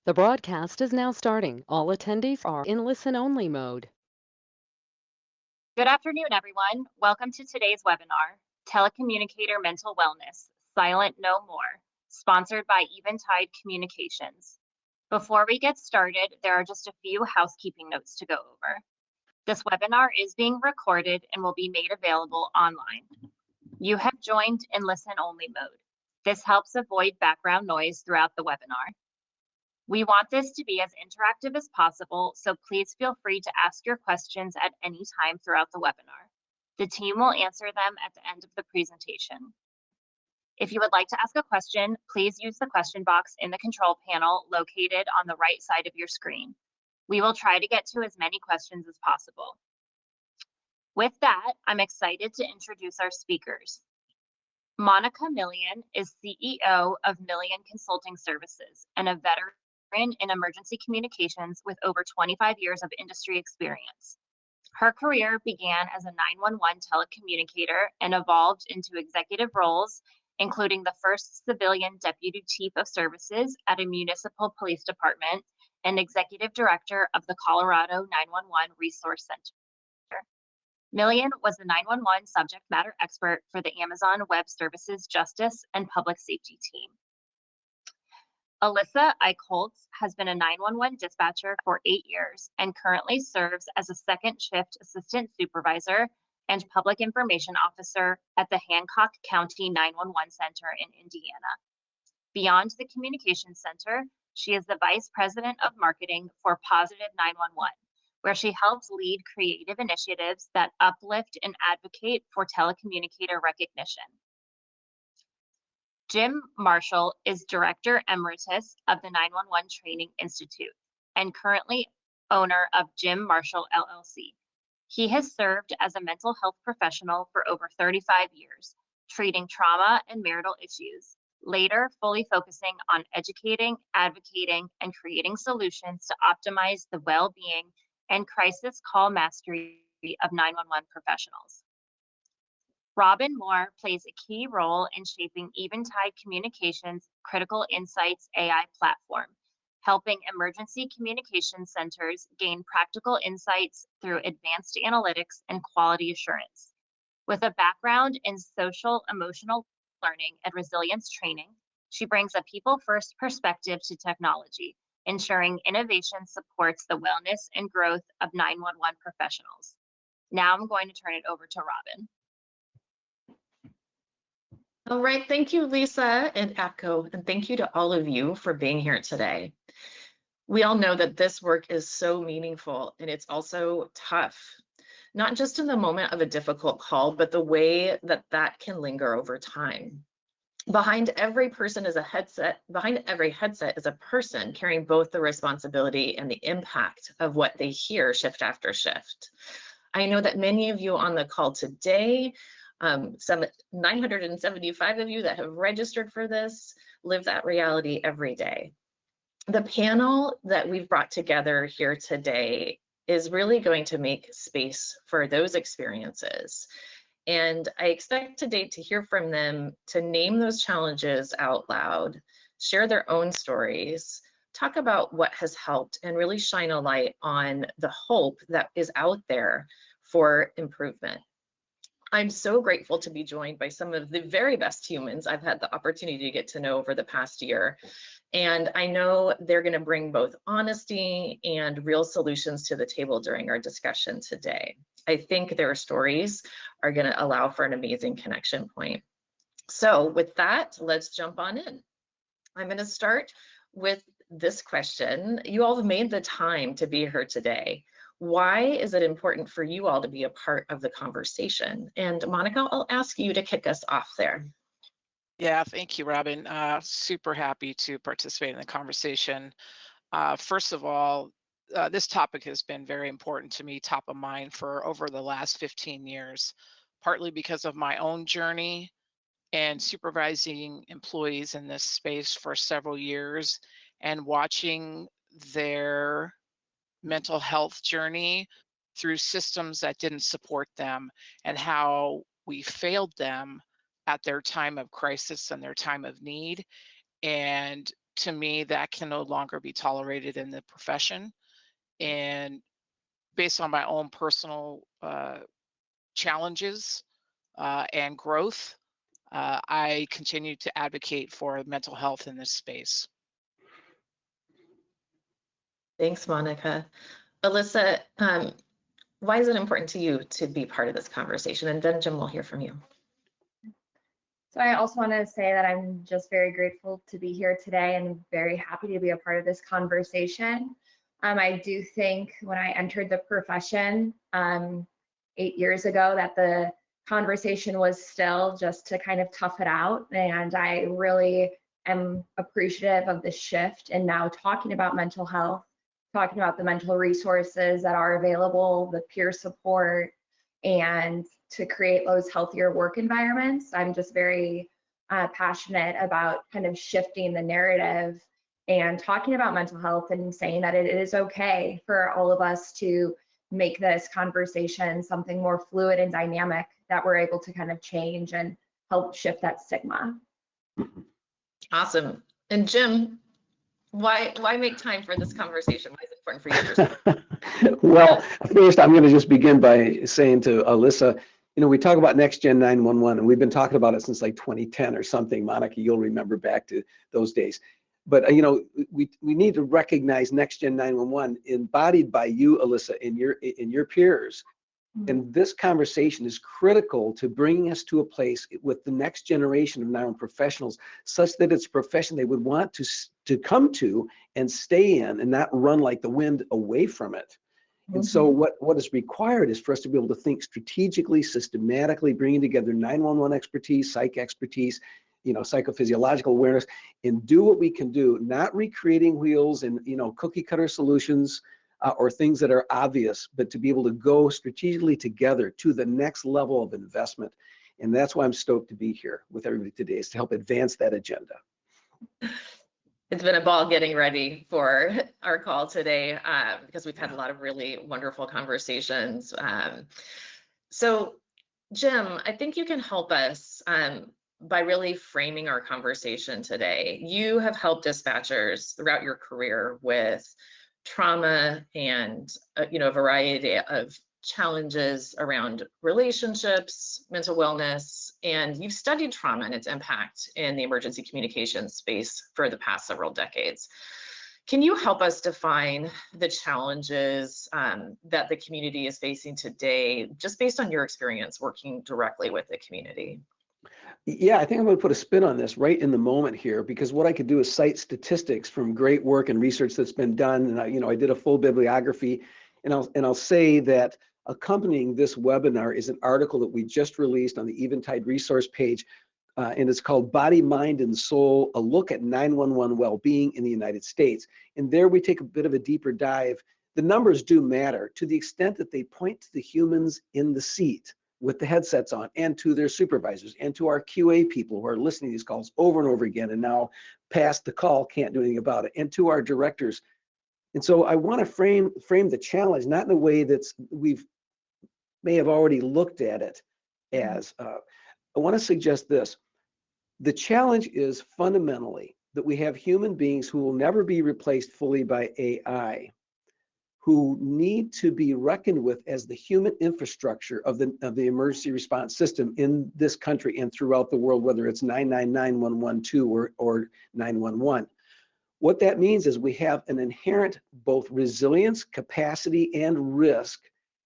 The broadcast is now starting. All attendees are in listen-only mode. Good afternoon, everyone. Welcome to today's webinar, Telecommunicator Mental Wellness, Silent No More, sponsored by Eventide Communications. Before we get started, there are just a few housekeeping notes to go over. This webinar is being recorded and will be made available online. You have joined in listen-only mode. This helps avoid background noise throughout the webinar. We want this to be as interactive as possible, so please feel free to ask your questions at any time throughout the webinar. The team will answer them at the end of the presentation. If you would like to ask a question, please use the question box in the control panel located on the right side of your screen. We will try to get to as many questions as possible. With that, I'm excited to introduce our speakers. Monica Millian is CEO of Millian Consulting Services and a veteran in emergency communications with over 25 years of industry experience. Her career began as a 911 telecommunicator and evolved into executive roles, including the first civilian deputy chief of services at a municipal police department and executive director of the Colorado 911 Resource Center. Millian was the 911 subject matter expert for the Amazon Web Services Justice and Public Safety team. Alyssa Eichholz has been a 911 dispatcher for 8 years and currently serves as a second shift assistant supervisor and public information officer at the Hancock County 911 Center in Indiana. Beyond the Communications Center, she is the Vice President of Marketing for Positive 911, where she helps lead creative initiatives that uplift and advocate for telecommunicator recognition. Jim Marshall is Director Emeritus of the 911 Training Institute and currently owner of Jim Marshall LLC. He has served as a mental health professional for over 35 years, treating trauma and marital issues, later fully focusing on educating, advocating, and creating solutions to optimize the well-being and crisis call mastery of 911 professionals. Robin Moore plays a key role in shaping Eventide Communications' Critical Insights AI platform, helping emergency communications centers gain practical insights through advanced analytics and quality assurance. With a background in social emotional learning and resilience training, she brings a people-first perspective to technology, ensuring innovation supports the wellness and growth of 911 professionals. Now I'm going to turn it over to Robin. All right, thank you, Lisa and APCO, and thank you to all of you for being here today. We all know that this work is so meaningful and it's also tough, not just in the moment of a difficult call, but the way that that can linger over time. Behind every person is a headset, behind every headset is a person carrying both the responsibility and the impact of what they hear shift after shift. I know that many of you on the call today, some 975 of you that have registered for this, live that reality every day. The panel that we've brought together here today is really going to make space for those experiences. And I expect today to hear from them, to name those challenges out loud, share their own stories, talk about what has helped, and really shine a light on the hope that is out there for improvement. I'm so grateful to be joined by some of the very best humans I've had the opportunity to get to know over the past year. And I know they're going to bring both honesty and real solutions to the table during our discussion today. I think their stories are going to allow for an amazing connection point. So with that, let's jump on in. I'm going to start with this question. You all have made the time to be here today. Why is it important for you all to be a part of the conversation? And Monica, I'll ask you to kick us off there. Yeah, thank you, Robin. Super happy to participate in the conversation. First of all, this topic has been very important to me, top of mind for over the last 15 years, partly because of my own journey and supervising employees in this space for several years and watching their mental health journey through systems that didn't support them and how we failed them at their time of crisis and their time of need, and to me, that can no longer be tolerated in the profession. And based on my own personal challenges and growth, I continue to advocate for mental health in this space. Thanks, Monica. Alyssa, why is it important to you to be part of this conversation? And then Jim will hear from you. So I also want to say that I'm just very grateful to be here today and very happy to be a part of this conversation. I do think when I entered the profession 8 years ago that the conversation was still just to kind of tough it out. And I really am appreciative of the shift and now talking about mental health, talking about the mental resources that are available, the peer support, and to create those healthier work environments. I'm just very passionate about kind of shifting the narrative and talking about mental health and saying that it is okay for all of us to make this conversation something more fluid and dynamic that we're able to kind of change and help shift that stigma. Awesome. And Jim, why make time for this conversation? Why is it important for you? Well, first, I'm going to just begin by saying to Alyssa, we talk about Next Gen 911, and we've been talking about it since like 2010 or something. Monica, you'll remember back to those days. But we need to recognize Next Gen 911 embodied by you, Alyssa, in your peers. And this conversation is critical to bringing us to a place with the next generation of 911 professionals, such that it's a profession they would want to come to and stay in, and not run like the wind away from it. And so what is required is for us to be able to think strategically, systematically, bringing together 911 expertise, psych expertise, psychophysiological awareness, and do what we can do, not recreating wheels and cookie cutter solutions or things that are obvious, but to be able to go strategically together to the next level of investment. And that's why I'm stoked to be here with everybody today, is to help advance that agenda. It's been a ball getting ready for our call today because we've had a lot of really wonderful conversations. So Jim, I think you can help us by really framing our conversation today. You have helped dispatchers throughout your career with trauma and a variety of challenges around relationships, mental wellness, and you've studied trauma and its impact in the emergency communications space for the past several decades. Can you help us define the challenges that the community is facing today, just based on your experience working directly with the community? Yeah, I think I'm going to put a spin on this right in the moment here, because what I could do is cite statistics from great work and research that's been done. And I did a full bibliography, and I'll say that accompanying this webinar is an article that we just released on the Eventide resource page, and it's called Body, Mind, and Soul: A Look at 911 Wellbeing in the United States. And there we take a bit of a deeper dive. The numbers do matter to the extent that they point to the humans in the seat with the headsets on, and to their supervisors, and to our QA people who are listening to these calls over and over again, and now past the call can't do anything about it, and to our directors. And so I want to frame the challenge not in a way that's may have already looked at it as. I want to suggest this. The challenge is fundamentally that we have human beings who will never be replaced fully by AI, who need to be reckoned with as the human infrastructure of the emergency response system in this country and throughout the world, whether it's 999, 112, or 911. What that means is we have an inherent both resilience, capacity, and risk,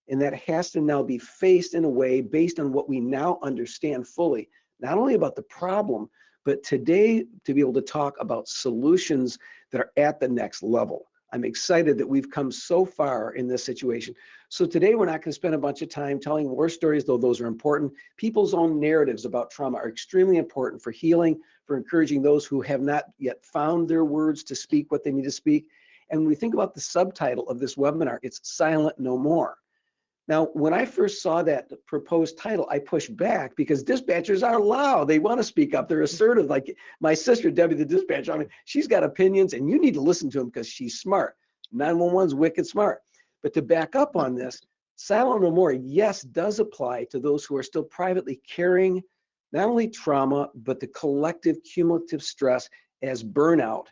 and that has to now be faced in a way based on what we now understand fully, not only about the problem, but today to be able to talk about solutions that are at the next level. I'm excited that we've come so far in this situation. So today we're not going to spend a bunch of time telling war stories, though those are important. People's own narratives about trauma are extremely important for healing, for encouraging those who have not yet found their words to speak what they need to speak. And when we think about the subtitle of this webinar, it's Silent No More. Now, when I first saw that proposed title, I pushed back because dispatchers are loud. They want to speak up. They're assertive. Like my sister, Debbie, the dispatcher, I mean, she's got opinions and you need to listen to them because she's smart. 911's wicked smart. But to back up on this, Silent No More, yes, does apply to those who are still privately carrying not only trauma, but the collective cumulative stress as burnout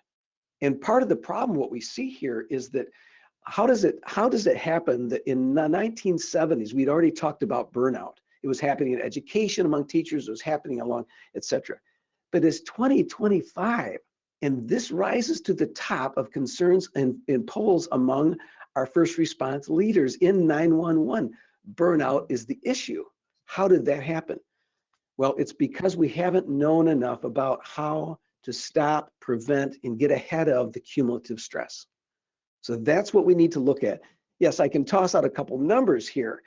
And part of the problem, what we see here is that how does it happen that in the 1970s, we'd already talked about burnout. It was happening in education among teachers, it was happening along, et cetera. But it's 2025, and this rises to the top of concerns in polls among our first response leaders in 911. Burnout is the issue. How did that happen? Well, it's because we haven't known enough about how to stop, prevent, and get ahead of the cumulative stress. So that's what we need to look at. Yes, I can toss out a couple numbers here,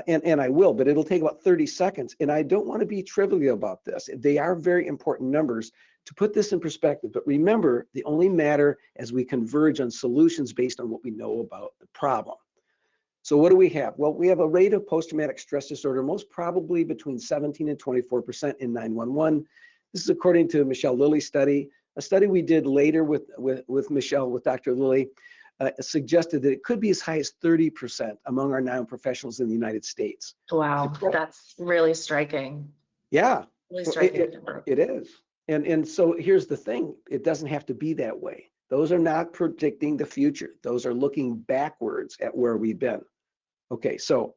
and I will, but it'll take about 30 seconds. And I don't want to be trivial about this. They are very important numbers to put this in perspective. But remember, they only matter as we converge on solutions based on what we know about the problem. So what do we have? Well, we have a rate of post-traumatic stress disorder, most probably between 17 and 24% in 911. This is according to Michelle Lilly's study. A study we did later with Michelle, with Dr. Lilly, suggested that it could be as high as 30% among our non-professionals in the United States. Wow, that's really striking. Yeah, Really striking. It is. And so here's the thing, it doesn't have to be that way. Those are not predicting the future. Those are looking backwards at where we've been. Okay, so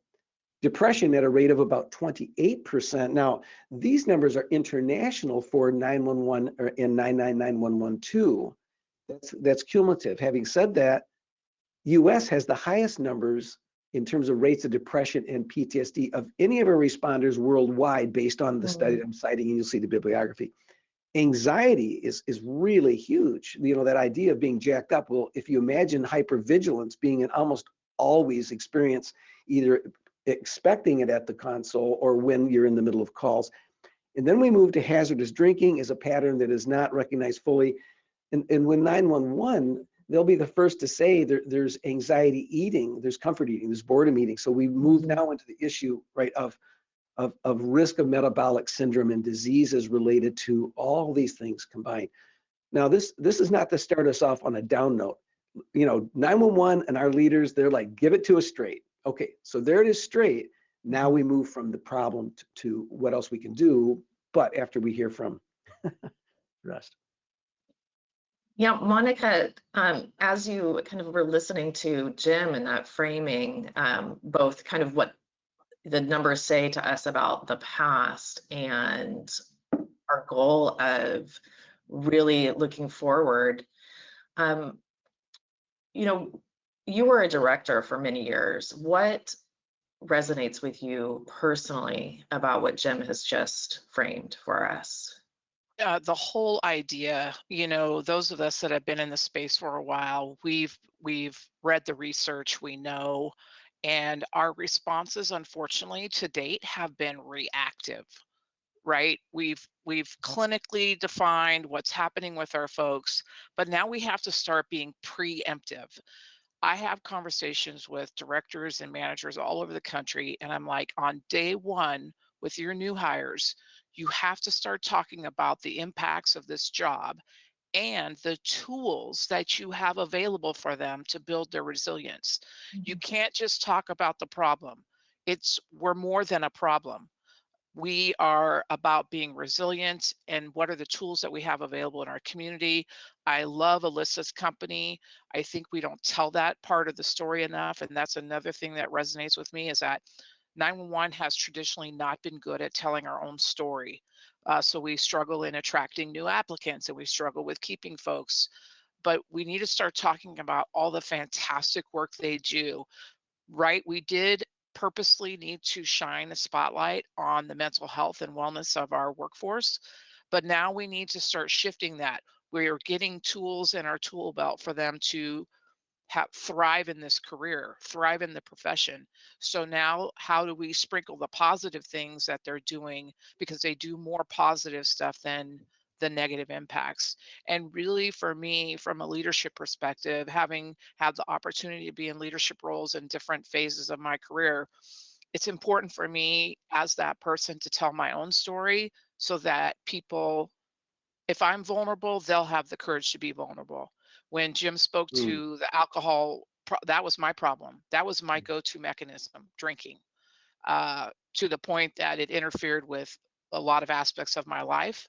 depression at a rate of about 28%. Now, these numbers are international for 911 or in 999112. That's cumulative. Having said that, US has the highest numbers in terms of rates of depression and PTSD of any of our responders worldwide based on the study that I'm citing, and you'll see the bibliography. Anxiety is really huge. You know, that idea of being jacked up. Well, if you imagine hypervigilance being an almost always experience, either expecting it at the console or when you're in the middle of calls. And then we move to hazardous drinking as a pattern that is not recognized fully. And when 911, they'll be the first to say there's anxiety eating, there's comfort eating, there's boredom eating. So we move now into the issue, right, of risk of metabolic syndrome and diseases related to all these things combined. Now, this is not to start us off on a down note. You know, 911 and our leaders, they're like, give it to us straight. Okay, so there it is straight. Now we move from the problem to what else we can do, but after we hear from the rest. Yeah, Monica, as you kind of were listening to Jim and that framing, both kind of what the numbers say to us about the past and our goal of really looking forward. You know, you were a director for many years. What resonates with you personally about what Jim has just framed for us? The whole idea, you know, those of us that have been in the space for a while, we've read the research, we know, and our responses, unfortunately, to date have been reactive, right? We've clinically defined what's happening with our folks, but now we have to start being preemptive. I have conversations with directors and managers all over the country, and I'm like, on day one with your new hires, you have to start talking about the impacts of this job and the tools that you have available for them to build their resilience. You can't just talk about the problem. We're more than a problem. We are about being resilient and what are the tools that we have available in our community. I love Alyssa's company. I think we don't tell that part of the story enough. And that's another thing that resonates with me, is that 911 has traditionally not been good at telling our own story. So we struggle in attracting new applicants and we struggle with keeping folks. But we need to start talking about all the fantastic work they do, right? We did purposely need to shine a spotlight on the mental health and wellness of our workforce, but now we need to start shifting that. We're getting tools in our tool belt for them to thrive in this career, thrive in the profession. So now how do we sprinkle the positive things that they're doing, because they do more positive stuff than the negative impacts. And really, for me, from a leadership perspective, having had the opportunity to be in leadership roles in different phases of my career, it's important for me as that person to tell my own story so that people, if I'm vulnerable, they'll have the courage to be vulnerable. When Jim spoke to the alcohol, that was my problem. That was my go-to mechanism, drinking, to the point that it interfered with a lot of aspects of my life.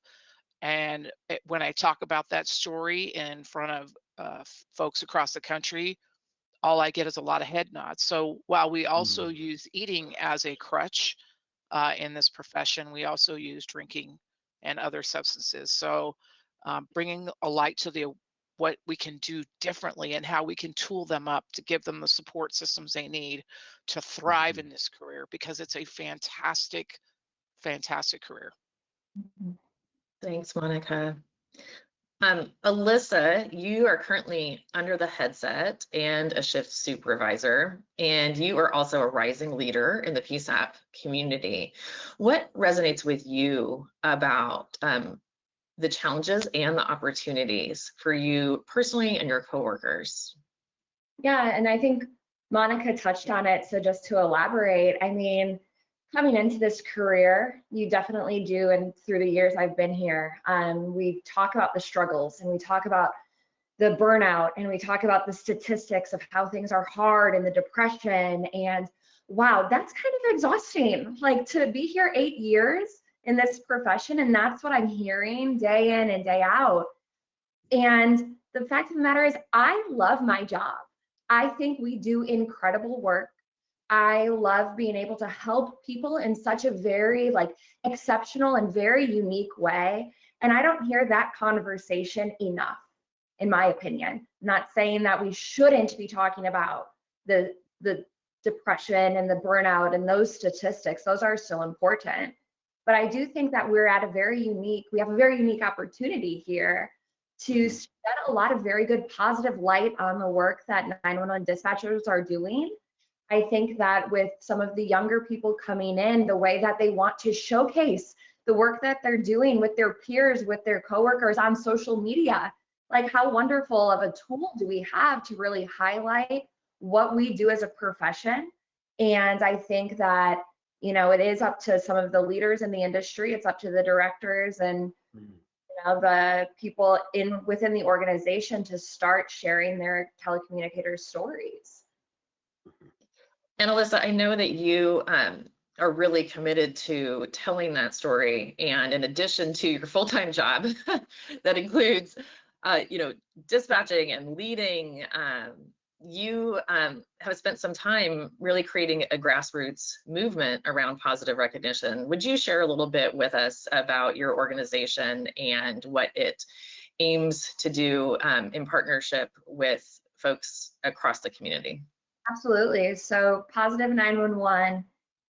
And when I talk about that story in front of folks across the country, all I get is a lot of head nods. So while we also use eating as a crutch in this profession, we also use drinking and other substances. So bringing a light to the what we can do differently and how we can tool them up to give them the support systems they need to thrive in this career, because it's a fantastic, fantastic career. Thanks, Monica. Alyssa, you are currently under the headset and a shift supervisor, and you are also a rising leader in the PSAP community. What resonates with you about the challenges and the opportunities for you personally and your coworkers? Yeah, and I think Monica touched on it. So just to elaborate, I mean, coming into this career, you definitely do, and through the years I've been here, we talk about the struggles and we talk about the burnout and we talk about the statistics of how things are hard and the depression, and wow, that's kind of exhausting. Like, to be here 8 years in this profession, and that's what I'm hearing day in and day out. And the fact of the matter is, I love my job. I think we do incredible work. I love being able to help people in such a very exceptional and very unique way. And I don't hear that conversation enough, in my opinion. I'm not saying that we shouldn't be talking about the depression and the burnout and those statistics. Those are so important. But I do think that we have a very unique opportunity here to shed a lot of very good positive light on the work that 911 dispatchers are doing. I think that with some of the younger people coming in, the way that they want to showcase the work that they're doing with their peers, with their coworkers on social media, like, how wonderful of a tool do we have to really highlight what we do as a profession? And I think that, it is up to some of the leaders in the industry. It's up to the directors and the people within the organization to start sharing their telecommunicator stories. And Alyssa, I know that you are really committed to telling that story, and in addition to your full-time job that includes dispatching and leading, you have spent some time really creating a grassroots movement around positive recognition. Would you share a little bit with us about your organization and what it aims to do in partnership with folks across the community? Absolutely. So Positive 911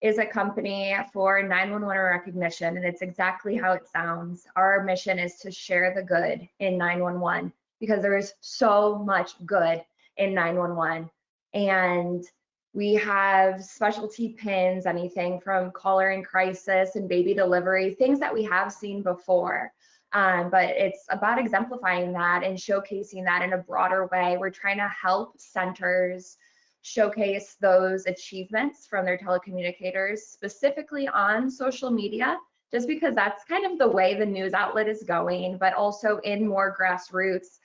is a company for 911 recognition, and it's exactly how it sounds. Our mission is to share the good in 911 because there is so much good in 911. And we have specialty pins, anything from caller in crisis and baby delivery, things that we have seen before. But it's about exemplifying that and showcasing that in a broader way. We're trying to help centers showcase those achievements from their telecommunicators, specifically on social media, just because that's kind of the way the news outlet is going, but also in more grassroots,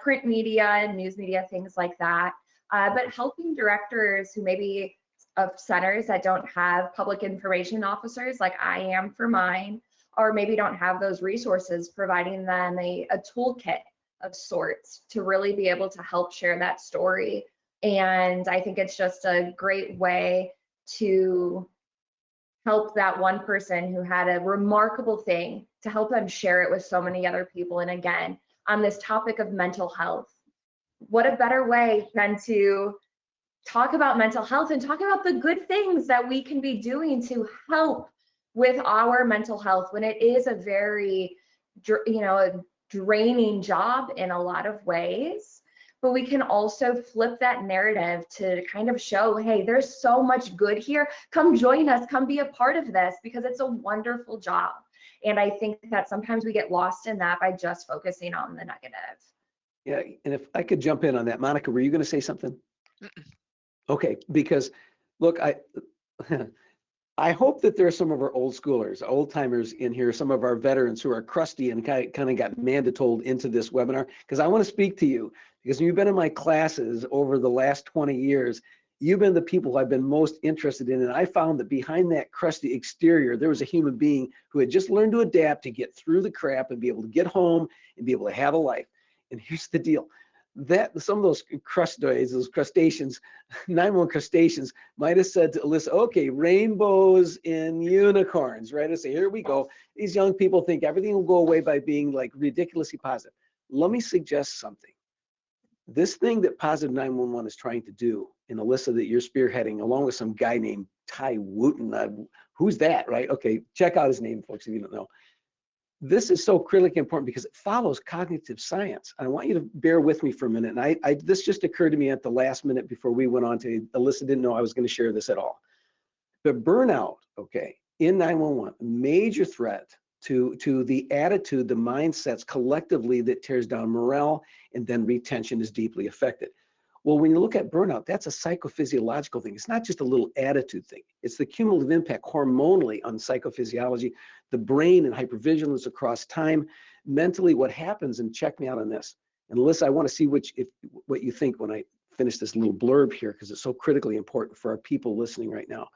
print media and news media, things like that. But helping directors who maybe of centers that don't have public information officers like I am for mine, or maybe don't have those resources, providing them a toolkit of sorts to really be able to help share that story. And I think it's just a great way to help that one person who had a remarkable thing, to help them share it with so many other people. And again, on this topic of mental health, what a better way than to talk about mental health and talk about the good things that we can be doing to help with our mental health when it is a very, draining job in a lot of ways. But we can also flip that narrative to kind of show, hey, there's so much good here. Come join us, come be a part of this, because it's a wonderful job. And I think that sometimes we get lost in that by just focusing on the negative. Yeah, and if I could jump in on that, Monica, were you going to say something? Okay, because look, I hope that there are some of our old schoolers, old timers in here, some of our veterans who are crusty and kind of got mandatold into this webinar, because I want to speak to you, because you've been in my classes over the last 20 years. You've been the people I've been most interested in, and I found that behind that crusty exterior, there was a human being who had just learned to adapt to get through the crap and be able to get home and be able to have a life. And here's the deal. that some of those crustaceans, those crustaceans, 911 crustaceans might have said to Alyssa, okay, rainbows and unicorns, right? I say, here we go. These young people think everything will go away by being like ridiculously positive. Let me suggest something. This thing that Positive 911 is trying to do, and Alyssa, that you're spearheading, along with some guy named Ty Wooten, who's that, right? Okay, check out his name, folks, if you don't know. This is so critically important because it follows cognitive science. I want you to bear with me for a minute. And this just occurred to me at the last minute before we went on to, Alyssa didn't know I was going to share this at all. But burnout, okay, in 911, a major threat to the attitude, the mindsets collectively that tears down morale, and then retention is deeply affected. Well, when you look at burnout, that's a psychophysiological thing. It's not just a little attitude thing. It's the cumulative impact hormonally on psychophysiology, the brain and hypervigilance across time. Mentally, what happens, and check me out on this. And Alyssa, I want to see what you think when I finish this little blurb here, because it's so critically important for our people listening right now.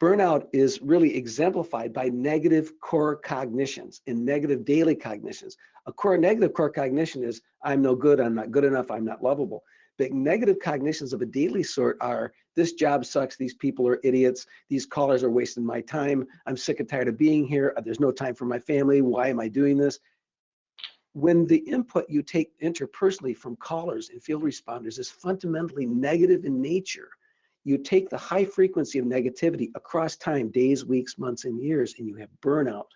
Burnout is really exemplified by negative core cognitions and negative daily cognitions. A negative core cognition is, I'm no good, I'm not good enough, I'm not lovable. But negative cognitions of a daily sort are, this job sucks, these people are idiots, these callers are wasting my time, I'm sick and tired of being here, there's no time for my family, why am I doing this? When the input you take interpersonally from callers and field responders is fundamentally negative in nature, you take the high frequency of negativity across time, days, weeks, months, and years, and you have burnout.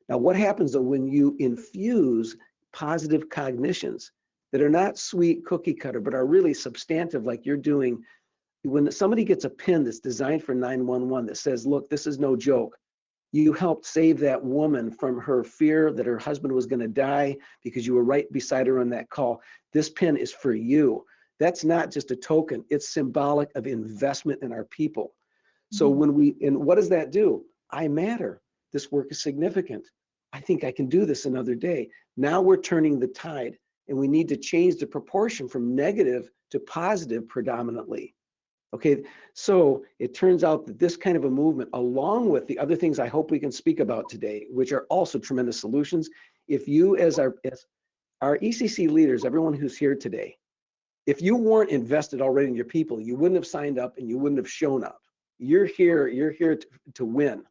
Now, what happens though when you infuse positive cognitions that are not sweet cookie cutter, but are really substantive like you're doing? When somebody gets a pin that's designed for 911 that says, look, this is no joke, you helped save that woman from her fear that her husband was going to die because you were right beside her on that call. This pin is for you. That's not just a token, it's symbolic of investment in our people. So what does that do? I matter. This work is significant. I think I can do this another day. Now we're turning the tide, and we need to change the proportion from negative to positive predominantly. Okay, so it turns out that this kind of a movement, along with the other things I hope we can speak about today, which are also tremendous solutions, if you as our ECC leaders, everyone who's here today, if you weren't invested already in your people, you wouldn't have signed up and you wouldn't have shown up. You're here to win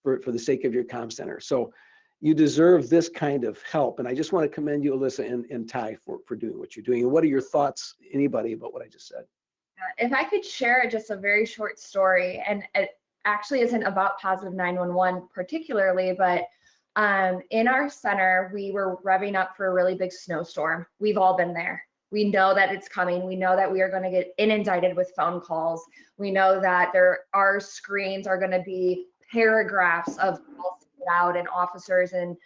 for the sake of your comm center. So you deserve this kind of help. And I just want to commend you, Alyssa and Ty, for doing what you're doing. And what are your thoughts, anybody, about what I just said? If I could share just a very short story, and it actually isn't about Positive 911 particularly, but in our center, we were revving up for a really big snowstorm. We've all been there. We know that it's coming. We know that we are going to get inundated with phone calls. We know that our screens are going to be paragraphs of calls to get out and officers and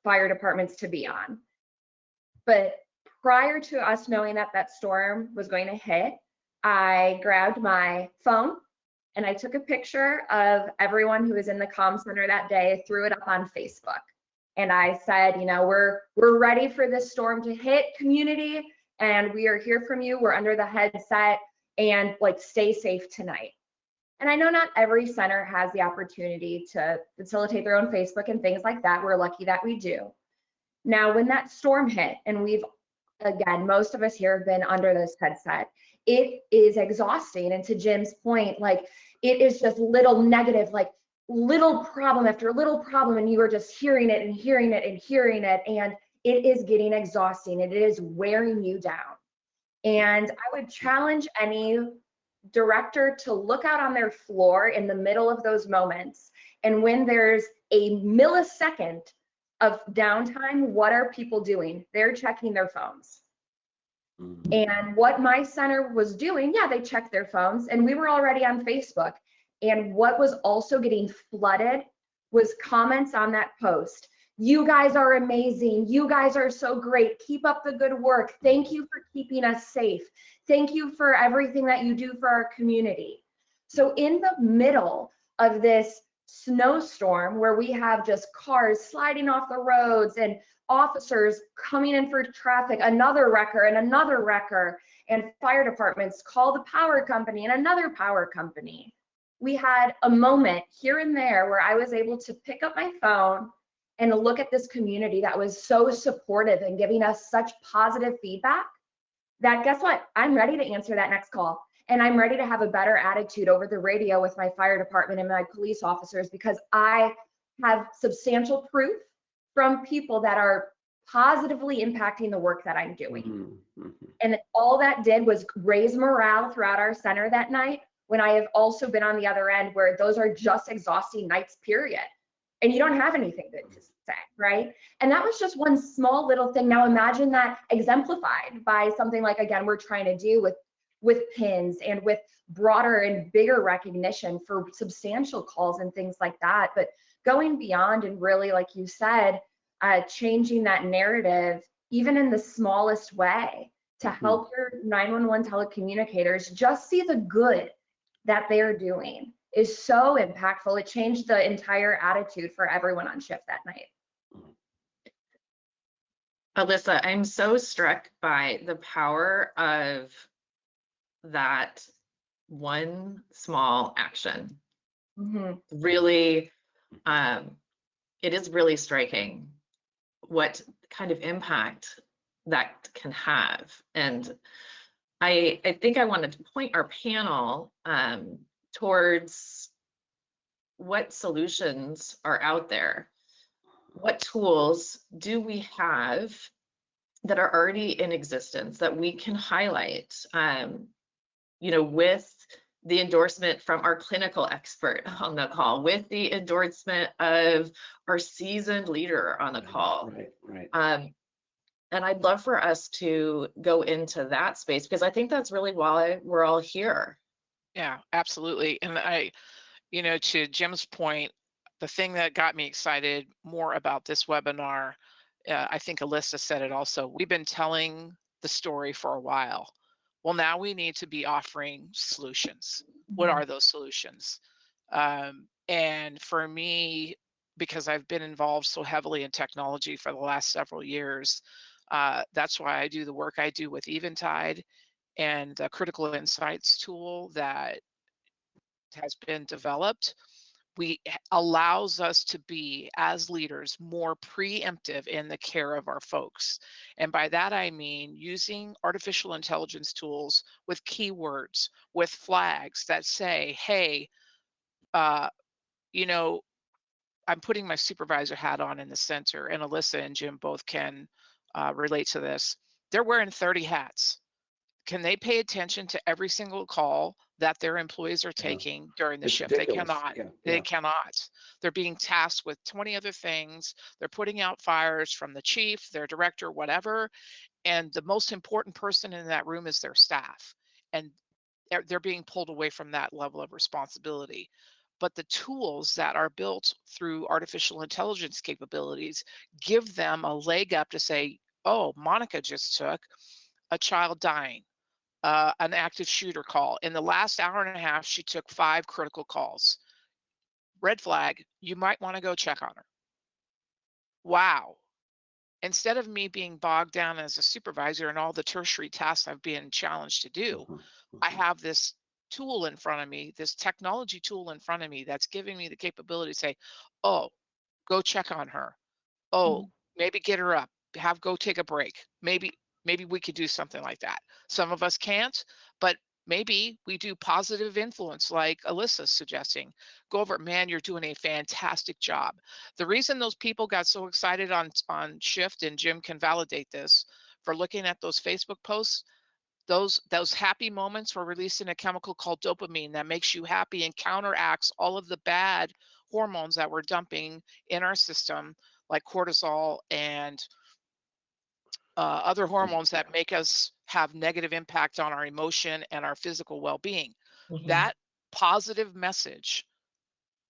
fire departments to be on. But prior to us knowing that that storm was going to hit, I grabbed my phone and I took a picture of everyone who was in the comm center that day, threw it up on Facebook. And I said, you know, we're ready for this storm to hit, community, and we are here from you. We're under the headset, and like, stay safe tonight. And I know not every center has the opportunity to facilitate their own Facebook and things like that. We're lucky that we do. Now, when that storm hit, and again, most of us here have been under this headset, it is exhausting. And to Jim's point, like, it is just little negative, like little problem after little problem, and you are just hearing it and hearing it and hearing it, and it is getting exhausting. It is wearing you down. And I would challenge any director to look out on their floor in the middle of those moments, and when there's a millisecond of downtime, what are people doing? They're checking their phones. And what my center was doing, yeah, they checked their phones, and we were already on Facebook. And what was also getting flooded was comments on that post. You guys are amazing. You guys are so great. Keep up the good work. Thank you for keeping us safe. Thank you for everything that you do for our community. So in the middle of this snowstorm, where we have just cars sliding off the roads and officers coming in for traffic, another wrecker and another wrecker, and fire departments call the power company and another power company, we had a moment here and there where I was able to pick up my phone and look at this community that was so supportive and giving us such positive feedback, that guess what? I'm ready to answer that next call. And I'm ready to have a better attitude over the radio with my fire department and my police officers, because I have substantial proof from people that are positively impacting the work that I'm doing. And all that did was raise morale throughout our center that night, when I have also been on the other end where those are just exhausting nights, period. And you don't have anything good to say, right? And that was just one small little thing. Now imagine that exemplified by something like, again, we're trying to do with pins and with broader and bigger recognition for substantial calls and things like that. But going beyond and really, like you said, changing that narrative, even in the smallest way, to help your 911 telecommunicators just see the good that they're doing, is so impactful. It changed the entire attitude for everyone on shift that night. Alyssa, I'm so struck by the power of that one small action. Really, it is really striking what kind of impact that can have. And I think I wanted to point our panel towards what solutions are out there. What tools do we have that are already in existence that we can highlight? You know, with the endorsement from our clinical expert on the call, with the endorsement of our seasoned leader on the call. And I'd love for us to go into that space, because I think that's really why we're all here. Yeah, absolutely. And you know, to Jim's point, the thing that got me excited more about this webinar, I think Alyssa said it also, we've been telling the story for a while. Well, now we need to be offering solutions. What are those solutions? And for me, because I've been involved so heavily in technology for the last several years, that's why I do the work I do with Eventide and the Critical Insights tool that has been developed. Allows us to be, as leaders, more preemptive in the care of our folks. And by that I mean using artificial intelligence tools with keywords, with flags that say, hey, you know, I'm putting my supervisor hat on in the center, and Alyssa and Jim both can relate to this. They're wearing 30 hats. Can they pay attention to every single call that their employees are taking during the shift? Ridiculous. They cannot. They cannot. They're being tasked with 20 other things. They're putting out fires from the chief, their director, whatever. And the most important person in that room is their staff. And they're being pulled away from that level of responsibility. But the tools that are built through artificial intelligence capabilities give them a leg up to say, oh, Monica just took a child dying. An active shooter call. In the last hour and a half, she took 5 critical calls. Red flag, you might want to go check on her. Wow. Instead of me being bogged down as a supervisor and all the tertiary tasks I've been challenged to do, I have this tool in front of me, this technology tool in front of me that's giving me the capability to say, oh, go check on her. Oh, maybe get her up, go take a break. Maybe we could do something like that. Some of us can't, but maybe we do positive influence like Alyssa's suggesting. Go over, man, you're doing a fantastic job. The reason those people got so excited on shift, and Jim can validate this, for looking at those Facebook posts, those happy moments were releasing a chemical called dopamine that makes you happy and counteracts all of the bad hormones that we're dumping in our system, like cortisol and other hormones that make us have negative impact on our emotion and our physical well-being. That positive message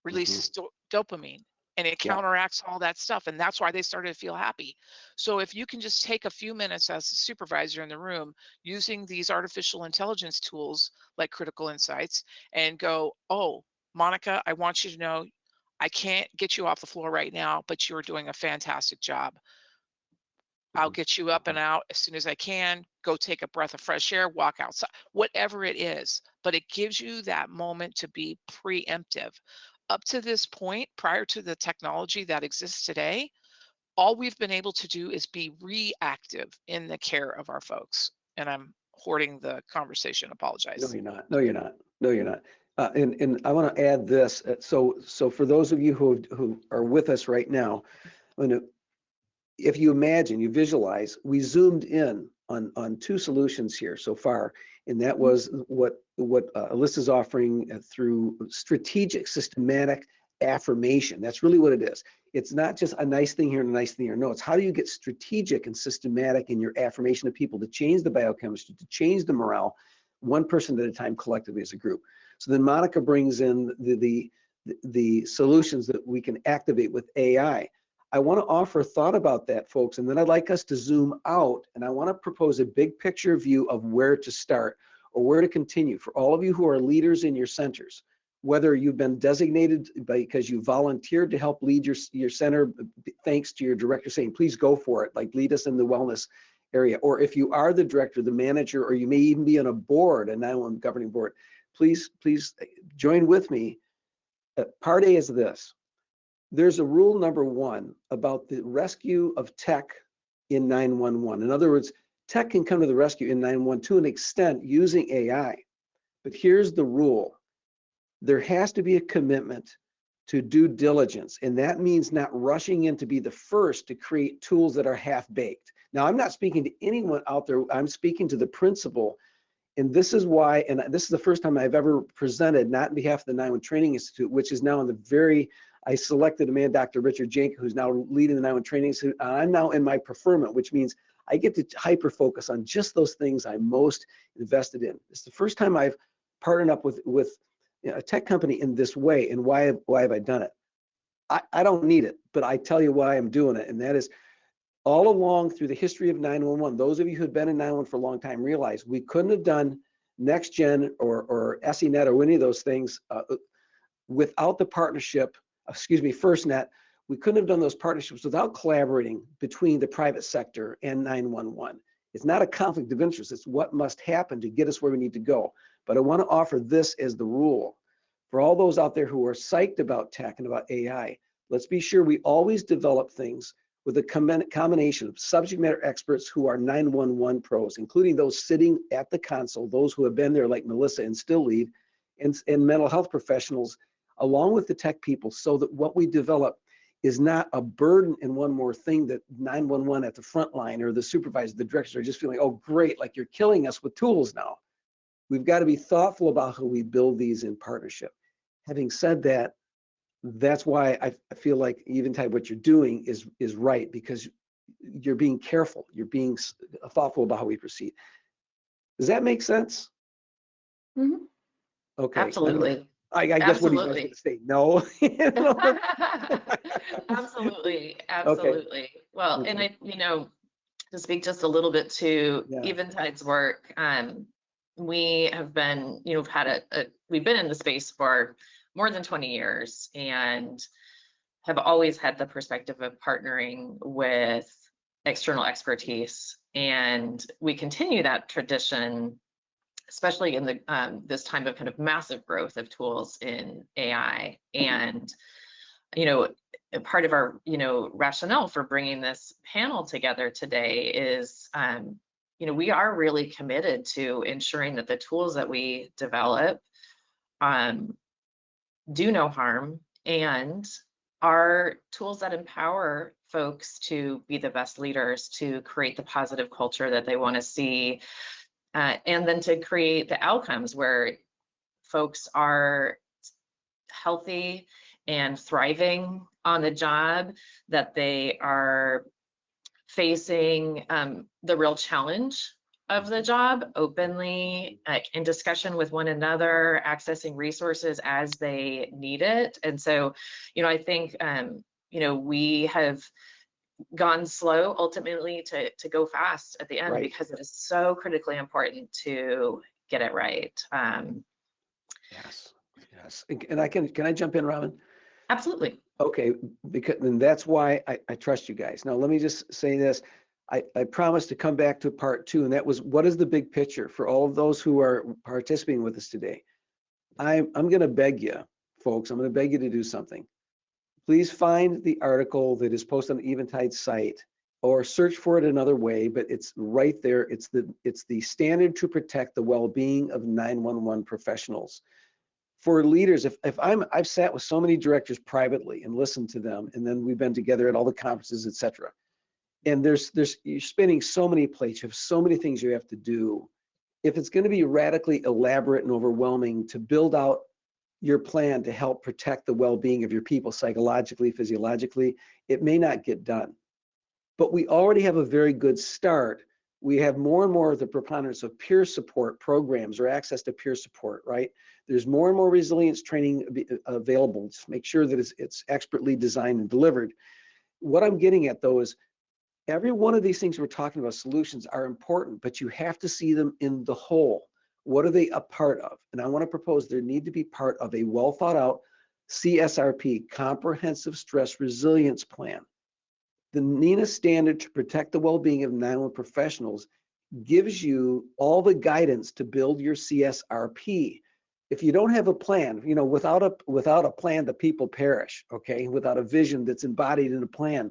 releases dopamine, and it counteracts all that stuff, and that's why they started to feel happy. So if you can just take a few minutes as a supervisor in the room using these artificial intelligence tools like Critical Insights and go, oh, Monica, I want you to know I can't get you off the floor right now, but you're doing a fantastic job. I'll get you up and out as soon as I can. Go take a breath of fresh air, walk outside, whatever it is. But it gives you that moment to be preemptive. up to this point, prior to the technology that exists today, all we've been able to do is be reactive in the care of our folks. And I'm hoarding the conversation, No, apologize. you're not. No, you're not. No, you're not. And I want to add this. So for those of you who are with us right now, if you imagine, you visualize, we zoomed in on two solutions here so far, and that was what Alyssa's offering through strategic, systematic affirmation. That's really what it is. It's not just a nice thing here and a nice thing here. No, it's how do you get strategic and systematic in your affirmation of people to change the biochemistry, to change the morale, one person at a time, collectively as a group. So then Monica brings in the solutions that we can activate with AI. I want to offer a thought about that, folks, and then I'd like us to zoom out, and I want to propose a big picture view of where to start or where to continue for all of you who are leaders in your centers, whether you've been designated because you volunteered to help lead your center, thanks to your director saying, please go for it, like lead us in the wellness area, or if you are the director, the manager, or you may even be on a board, a 911 governing board, please join with me. Part A is this. There's a rule number one about the rescue of tech in 911. In other words, tech can come to the rescue in 911 to an extent using AI. But here's the rule. There has to be a commitment to due diligence, and that means not rushing in to be the first to create tools that are half-baked. Now, I'm not speaking to anyone out there. I'm speaking to the principal, and this is why, and this is the first time I've ever presented, not on behalf of the 911 Training Institute, which is now in the very, I selected a man, Dr. Richard Jank, who's now leading the 911 Training Institute. I'm now in my preferment, which means I get to hyper-focus on just those things I'm most invested in. It's the first time I've partnered up with a tech company in this way, and why have I done it? I don't need it, but I tell you why I'm doing it, and that is all along through the history of 911, those of you who've been in 911 for a long time realize we couldn't have done Next Gen or SENet or any of those things without the partnership, FirstNet. We couldn't have done those partnerships without collaborating between the private sector and 911. It's not a conflict of interest. It's what must happen to get us where we need to go. But I want to offer this as the rule. For all those out there who are psyched about tech and about AI, let's be sure we always develop things with a combination of subject matter experts who are 911 pros, including those sitting at the console, those who have been there like Melissa and still lead, and mental health professionals, along with the tech people, so that what we develop is not a burden and one more thing that 911 at the front line or the supervisor, the directors are just feeling, oh, great, like you're killing us with tools now. We've got to be thoughtful about how we build these in partnership. Having said that, that's why I feel like Eventide, what you're doing is right, because you're being careful, you're being thoughtful about how we proceed. Does that make sense? Mm-hmm. Okay. Absolutely. I guess what are you guys going to say? No. Absolutely. Absolutely. Okay. Well, and to speak just a little bit to Eventide's work, we have been, we've been in the space for more than 20 years and have always had the perspective of partnering with external expertise. And we continue that tradition, especially in the this time of kind of massive growth of tools in AI. And, part of our, rationale for bringing this panel together today is, we are really committed to ensuring that the tools that we develop do no harm and are tools that empower folks to be the best leaders, to create the positive culture that they want to see, and then to create the outcomes where folks are healthy and thriving on the job, that they are facing the real challenge of the job openly, in discussion with one another, accessing resources as they need it. And so, I think, we have gone slow ultimately to go fast at the end, because it is so critically important to get it right. Yes. And can I jump in, Robin? Absolutely. Okay, and that's why I trust you guys. Now, let me just say this. I promised to come back to part 2, and that was, what is the big picture for all of those who are participating with us today? I'm going to beg you folks, I'm going to beg you to do something. Please find the article that is posted on the Eventide's site, or search for it another way, but it's right there. It's the standard to protect the well-being of 911 professionals. For leaders, I've sat with so many directors privately and listened to them, and then we've been together at all the conferences, etc. And you're spinning so many plates, you have so many things you have to do. If it's going to be radically elaborate and overwhelming to build out your plan to help protect the well-being of your people psychologically, physiologically, it may not get done. But we already have a very good start. We have more and more of the preponderance of peer support programs or access to peer support, right? There's more and more resilience training available to make sure that it's expertly designed and delivered. What I'm getting at, though, is every one of these things we're talking about, solutions, are important, but you have to see them in the whole. What are they a part of? And I want to propose there need to be part of a well thought out CSRP, Comprehensive Stress Resilience Plan. The NENA standard to protect the well-being of 911 professionals gives you all the guidance to build your CSRP. If you don't have a plan, without a plan, the people perish, okay? Without a vision that's embodied in a plan.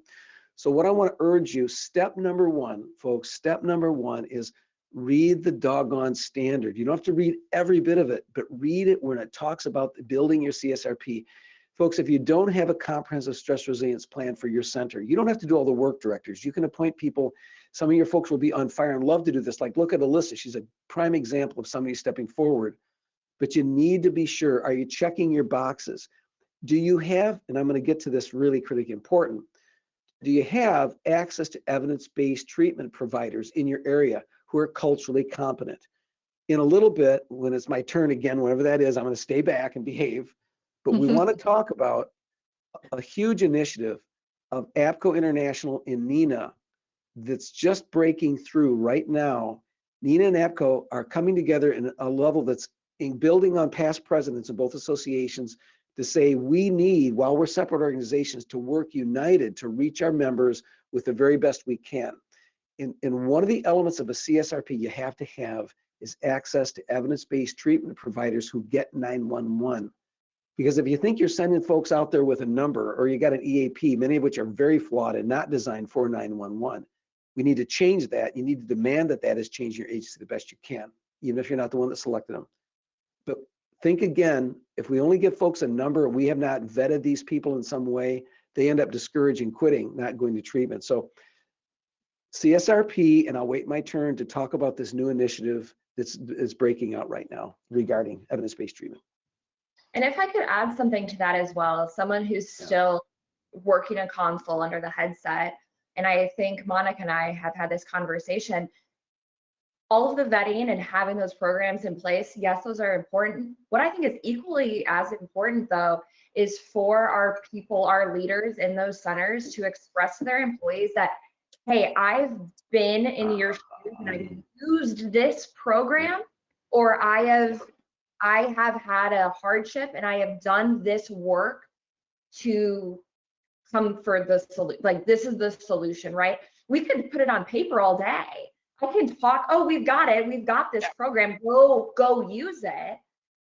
So what I want to urge you, step number one, folks, step number one is read the doggone standard. You don't have to read every bit of it, but read it when it talks about building your CSRP. Folks, if you don't have a comprehensive stress resilience plan for your center, you don't have to do all the work, directors. You can appoint people. Some of your folks will be on fire and love to do this. Like, look at Alyssa. She's a prime example of somebody stepping forward. But you need to be sure, are you checking your boxes? Do you have, and I'm going to get to this really critically important, do you have access to evidence-based treatment providers in your area who are culturally competent? In a little bit, when it's my turn again, whenever that is, I'm going to stay back and behave. But we want to talk about a huge initiative of APCO International in NENA that's just breaking through right now. NENA and APCO are coming together in a level that's building on past presidents of both associations to say we need, while we're separate organizations, to work united to reach our members with the very best we can. And one of the elements of a CSRP you have to have is access to evidence-based treatment providers who get 911. Because if you think you're sending folks out there with a number, or you got an EAP, many of which are very flawed and not designed for 911, we need to change that. You need to demand that that is changing your agency the best you can, even if you're not the one that selected them. But think again, if we only give folks a number and we have not vetted these people in some way, they end up discouraging, quitting, not going to treatment. So CSRP, and I'll wait my turn to talk about this new initiative that's breaking out right now regarding evidence-based treatment. And if I could add something to that as well, someone who's still working a console under the headset, and I think Monica and I have had this conversation, all of the vetting and having those programs in place, yes, those are important. What I think is equally as important, though, is for our people, our leaders in those centers to express to their employees that, hey, I've been in your shoes and I've used this program, or I have had a hardship and I have done this work to come for the solution. Like, this is the solution, right? We could put it on paper all day. I can talk, oh, we've got it. We've got this program. Go use it.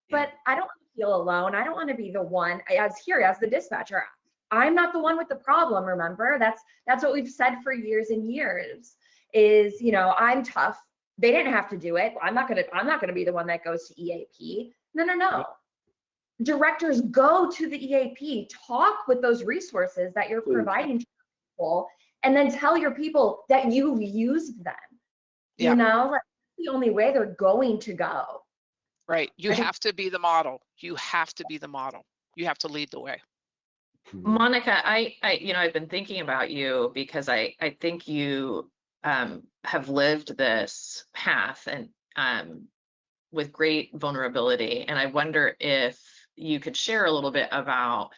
But I don't want to feel alone. I don't want to be the one as the dispatcher. I'm not the one with the problem, remember? That's what we've said for years and years is, I'm tough. They didn't have to do it. I'm not gonna be the one that goes to EAP. No. Directors, go to the EAP, talk with those resources that you're providing to people, and then tell your people that you've used them. Like, that's the only way they're going to go. Right. You have to be the model. You have to be the model. You have to lead the way. Monica, I've been thinking about you because I think you have lived this path and with great vulnerability. And I wonder if you could share a little bit about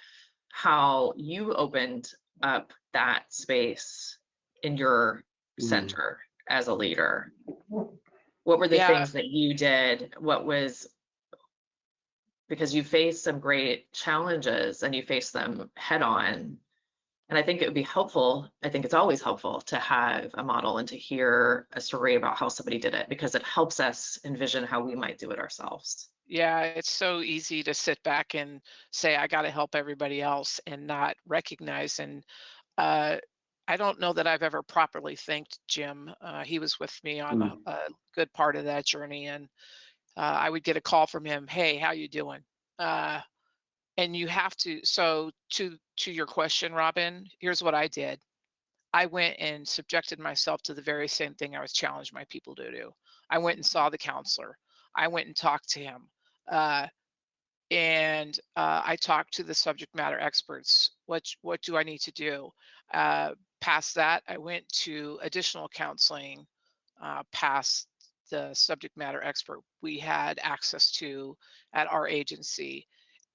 how you opened up that space in your center as a leader. What were the things that you did? Because you faced some great challenges and you faced them head on. And I think it would be helpful, I think it's always helpful to have a model and to hear a story about how somebody did it, because it helps us envision how we might do it ourselves. Yeah, it's so easy to sit back and say, I got to help everybody else and not recognize. And uh, I don't know that I've ever properly thanked Jim. He was with me on Mm. a good part of that journey. And I would get a call from him, hey, how you doing? Uh, and you have to, so to your question, Robin, here's what I did. I went and subjected myself to the very same thing I was challenged my people to do. I went and saw the counselor. I went and talked to him. Uh, and I talked to the subject matter experts. What do I need to do? Past that, I went to additional counseling past the subject matter expert we had access to at our agency.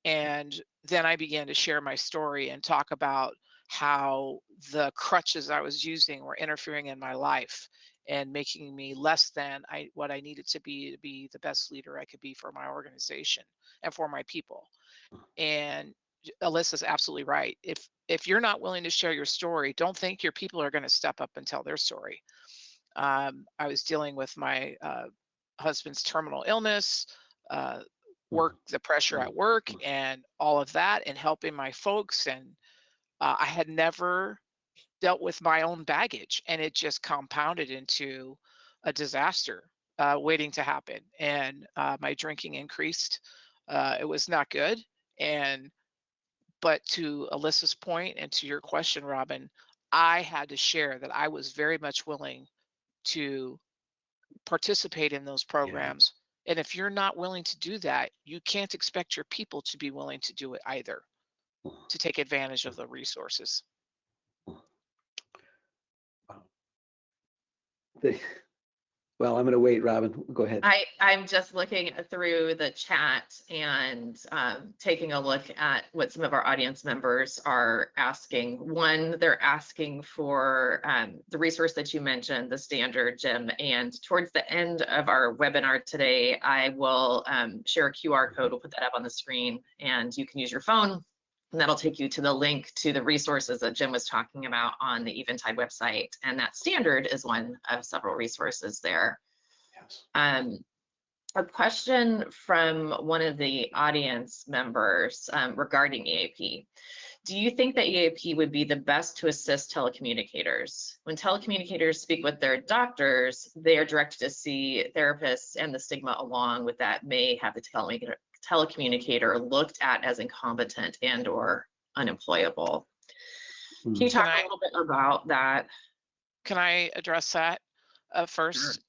And then I began to share my story and talk about how the crutches I was using were interfering in my life and making me less than what I needed to be the best leader I could be for my organization and for my people. And Alyssa's absolutely right. If you're not willing to share your story, don't think your people are going to step up and tell their story. I was dealing with my husband's terminal illness, uh, the pressure at work, and all of that, and helping my folks. And I had never dealt with my own baggage, and it just compounded into a disaster waiting to happen. And my drinking increased. It was not good. And but to Alyssa's point and to your question, Robin, I had to share that I was very much willing to participate in those Yeah. programs. And if you're not willing to do that, you can't expect your people to be willing to do it either, to take advantage of the resources. Wow. Well, I'm going to wait, Robin. Go ahead. I'm just looking through the chat and taking a look at what some of our audience members are asking. One, they're asking for the resource that you mentioned, the standard, Jim. And towards the end of our webinar today, I will share a QR code. We'll put that up on the screen, and you can use your phone. And that'll take you to the link to the resources that Jim was talking about on the Eventide website. And that standard is one of several resources there. Yes. A question from one of the audience members regarding EAP. Do you think that EAP would be the best to assist telecommunicators? When telecommunicators speak with their doctors, they are directed to see therapists, and the stigma along with that may have the telecommunicator looked at as incompetent and or unemployable. Can you talk a little bit about that? Can I address that first?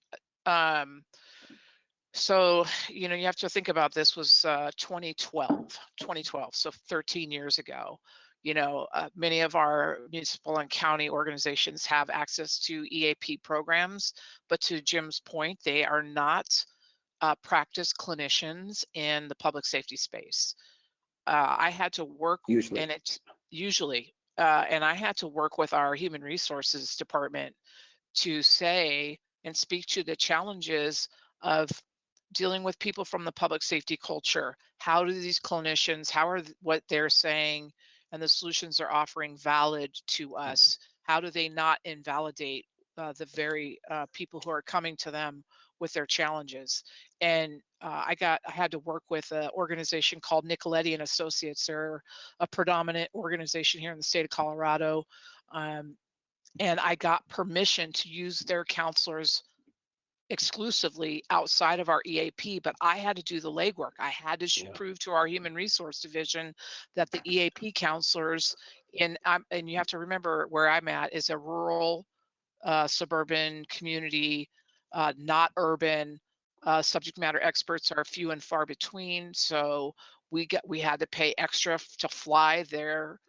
Sure. So, you have to think about this was 2012, so 13 years ago. Many of our municipal and county organizations have access to EAP programs, but to Jim's point, they are not practice clinicians in the public safety space. I had to work, Usually. and it's usually, and I had to work with our human resources department to say and speak to the challenges of dealing with people from the public safety culture. How do these clinicians, how are what they're saying and the solutions they're offering valid to us? How do they not invalidate the very people who are coming to them with their challenges? And I had to work with an organization called Nicoletti and Associates. They're a predominant organization here in the state of Colorado. And I got permission to use their counselors exclusively outside of our EAP, but I had to do the legwork. I had to prove to our human resource division that the EAP counselors and you have to remember where I'm at is a rural, suburban community, not urban. Subject matter experts are few and far between, so we had to pay extra to fly their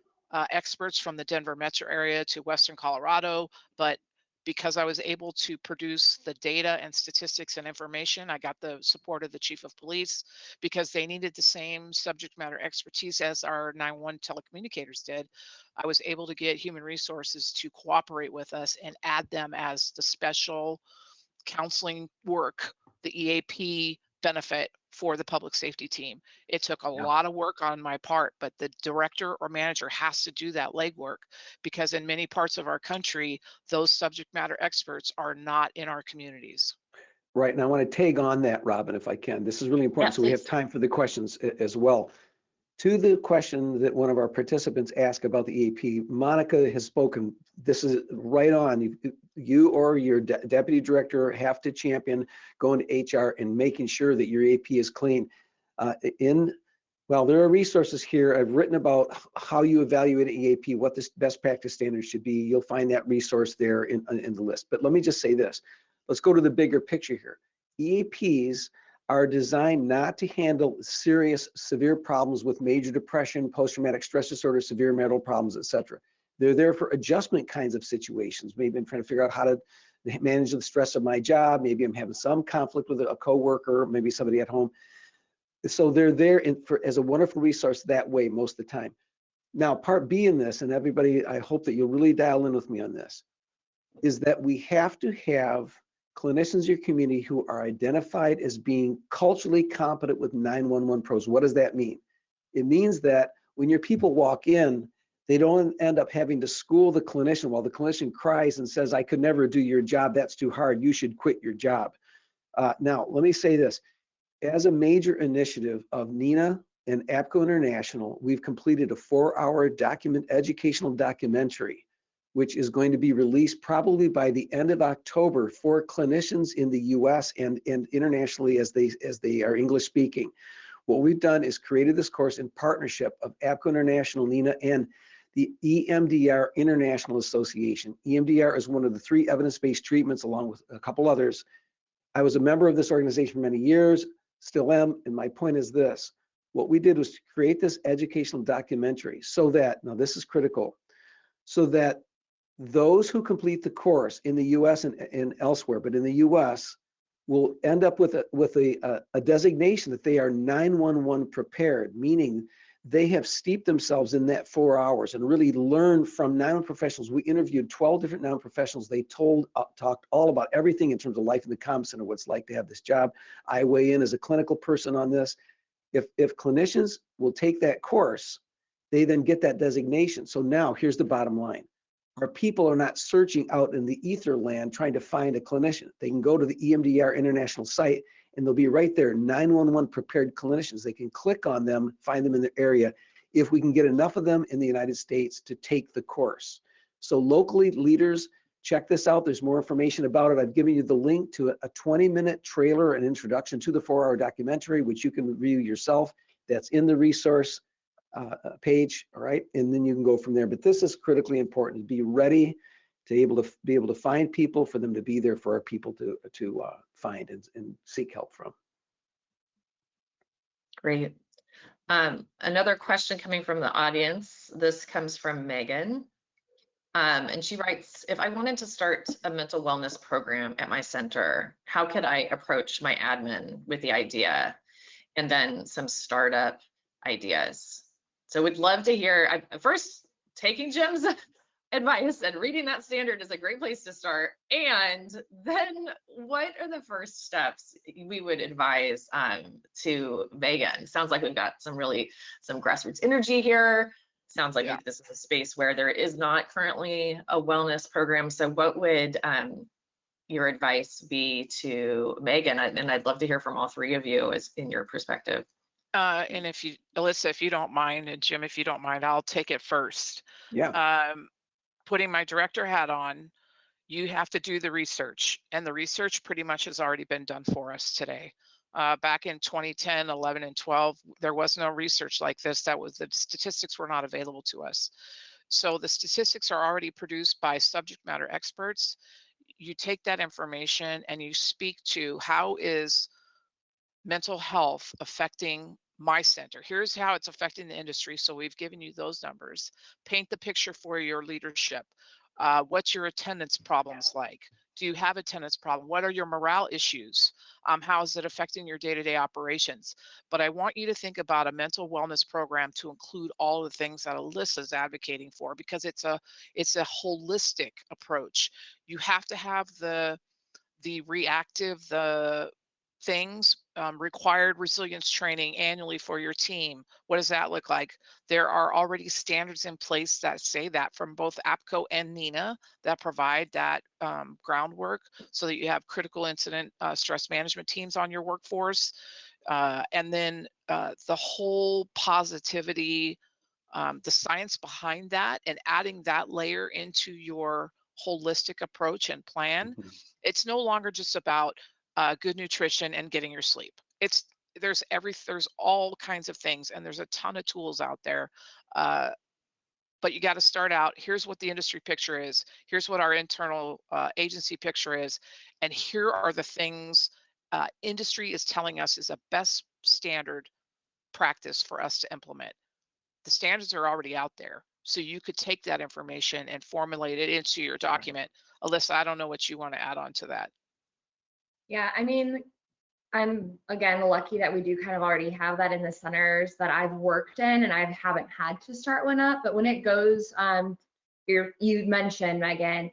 experts from the Denver metro area to Western Colorado, but because I was able to produce the data and statistics and information, I got the support of the chief of police because they needed the same subject matter expertise as our 911 telecommunicators did. I was able to get human resources to cooperate with us and add them as the special counseling work, the EAP benefit for the public safety team. It took a lot of work on my part, but the director or manager has to do that legwork because in many parts of our country, those subject matter experts are not in our communities. Right, and I want to tag on that, Robin, if I can. This is really important, Yeah, so we have please. time for the questions as well. To the question that one of our participants asked about the EAP, Monica has spoken. This is right on. You or your deputy director have to champion going to HR and making sure that your EAP is clean. Well, there are resources here. I've written about how you evaluate an EAP, what the best practice standards should be. You'll find that resource there in the list. But let me just say this. Let's go to the bigger picture here. EAPs are designed not to handle serious, severe problems with major depression, post-traumatic stress disorder, severe mental problems, etc. They're there for adjustment kinds of situations. Maybe I'm trying to figure out how to manage the stress of my job. Maybe I'm having some conflict with a coworker, maybe somebody at home. So they're there as a wonderful resource that way most of the time. Now, part B in this, and everybody, I hope that you'll really dial in with me on this, is that we have to have clinicians in your community who are identified as being culturally competent with 911 pros. What does that mean? It means that when your people walk in, they don't end up having to school the clinician while the clinician cries and says, I could never do your job, that's too hard, you should quit your job. Now, let me say this. As a major initiative of NINA and APCO International, we've completed a 4-hour educational documentary, which is going to be released probably by the end of October for clinicians in the US and internationally as they are English speaking. What we've done is created this course in partnership of APCO International, NINA, and the EMDR International Association. EMDR is one of the 3 evidence-based treatments along with a couple others. I was a member of this organization for many years, still am, and my point is this. What we did was to create this educational documentary so that, now this is critical, so that those who complete the course in the US and elsewhere, but in the US, will end up with a designation that they are 911 prepared, meaning they have steeped themselves in that 4 hours and really learned from 911 professionals. We interviewed 12 different 911 professionals. They talked all about everything in terms of life in the comm center, what it's like to have this job. I weigh in as a clinical person on this. If clinicians will take that course, they then get that designation. So now here's the bottom line. Our people are not searching out in the ether land trying to find a clinician. They can go to the EMDR International site and they'll be right there, 911 prepared clinicians. They can click on them, find them in their area, if we can get enough of them in the United States to take the course. So locally, leaders, check this out. There's more information about it. I've given you the link to a 20-minute trailer and introduction to the 4-hour documentary, which you can review yourself. That's in the resource page, all right, and then you can go from there. But this is critically important to be ready to be able to find people, for them to be there for our people to find and seek help from. Great. Another question coming from the audience. This comes from Megan. And she writes, if I wanted to start a mental wellness program at my center, how could I approach my admin with the idea? And then some startup ideas. So we'd love to hear, first, taking Jim's advice and reading that standard is a great place to start. And then what are the first steps we would advise to Megan? Sounds like we've got some grassroots energy here. Sounds like this is a space where there is not currently a wellness program. So what would your advice be to Megan? And I'd love to hear from all 3 of you as in your perspective. And if you, Alyssa, if you don't mind, and Jim, if you don't mind, I'll take it first. Yeah. Putting my director hat on, you have to do the research, and the research pretty much has already been done for us today. Back in 2010, 11, and 12, there was no research like this. The statistics were not available to us. So the statistics are already produced by subject matter experts. You take that information and you speak to how is mental health affecting my center. Here's how it's affecting the industry. So we've given you those numbers. Paint the picture for your leadership. What's your attendance problems like? Do you have attendance problem? What are your morale issues? How is it affecting your day-to-day operations? But I want you to think about a mental wellness program to include all the things that Alyssa's advocating for, because it's a holistic approach. You have to have the reactive, the things. Required resilience training annually for your team. What does that look like? There are already standards in place that say that from both APCO and NINA that provide that groundwork so that you have critical incident stress management teams on your workforce. And then the whole positivity, the science behind that, and adding that layer into your holistic approach and plan. It's no longer just about good nutrition and getting your sleep. There's all kinds of things, and there's a ton of tools out there. But you got to start out. Here's what the industry picture is. Here's what our internal agency picture is, and here are the things industry is telling us is a best standard practice for us to implement. The standards are already out there, so you could take that information and formulate it into your document. Alyssa, I don't know what you want to add on to that. Yeah, I mean, I'm again lucky that we do kind of already have that in the centers that I've worked in, and I haven't had to start one up. But when it goes, you mentioned, Megan,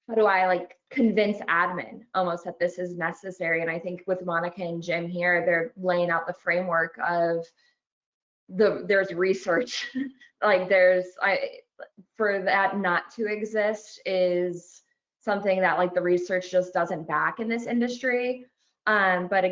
how do I like convince admin almost that this is necessary? And I think with Monica and Jim here, they're laying out the framework of there's research, like for that not to exist is something that like the research just doesn't back in this industry. But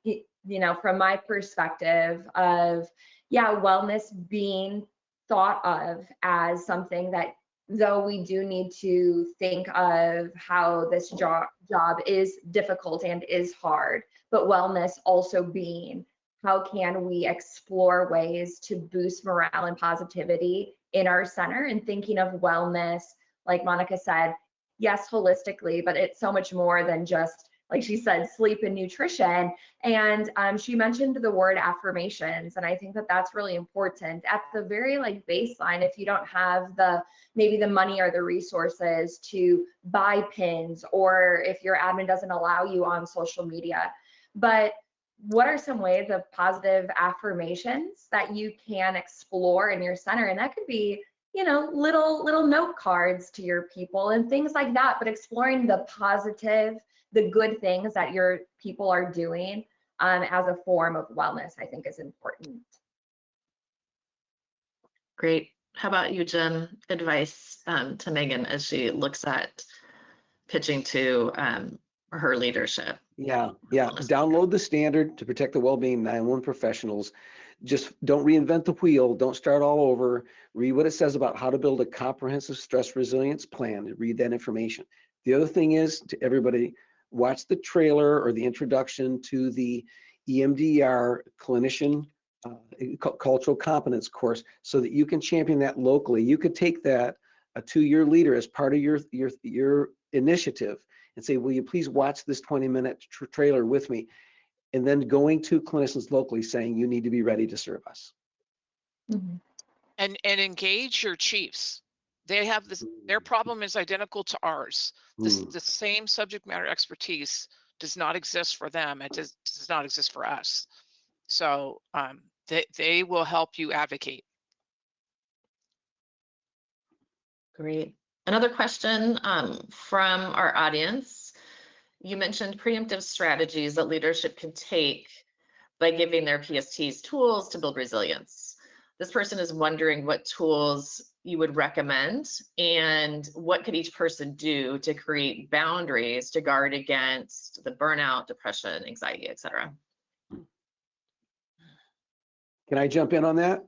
you know, from my perspective of, yeah, wellness being thought of as something that, though we do need to think of how this job is difficult and is hard, but wellness also being, how can we explore ways to boost morale and positivity in our center, and thinking of wellness, like Monica said, yes, holistically, but it's so much more than just, like she said, sleep and nutrition. And she mentioned the word affirmations, and I think that that's really important at the very like baseline. If you don't have maybe the money or the resources to buy pins, or if your admin doesn't allow you on social media, but what are some ways of positive affirmations that you can explore in your center? And that could be, you know, little note cards to your people and things like that, but exploring the positive, the good things that your people are doing as a form of wellness, I think is important. Great. How about you, Jim? Advice to Megan as she looks at pitching to her leadership. Yeah. Download the standard to protect the well-being of 911 professionals. Just don't reinvent the wheel. Don't start all over. Read what it says about how to build a comprehensive stress resilience plan. Read that information. The other thing is, to everybody, watch the trailer or the introduction to the EMDR clinician cultural competence course, so that you can champion that locally. You could take that to your leader as part of your initiative and say, will you please watch this 20-minute trailer with me? And then going to clinicians locally saying, you need to be ready to serve us. Mm-hmm. And engage your chiefs. They have this, their problem is identical to ours. The same subject matter expertise does not exist for them. It does not exist for us. So they will help you advocate. Great. Another question from our audience. You mentioned preemptive strategies that leadership can take by giving their PSTs tools to build resilience. This person is wondering what tools you would recommend and what could each person do to create boundaries to guard against the burnout, depression, anxiety, etc. Can I jump in on that?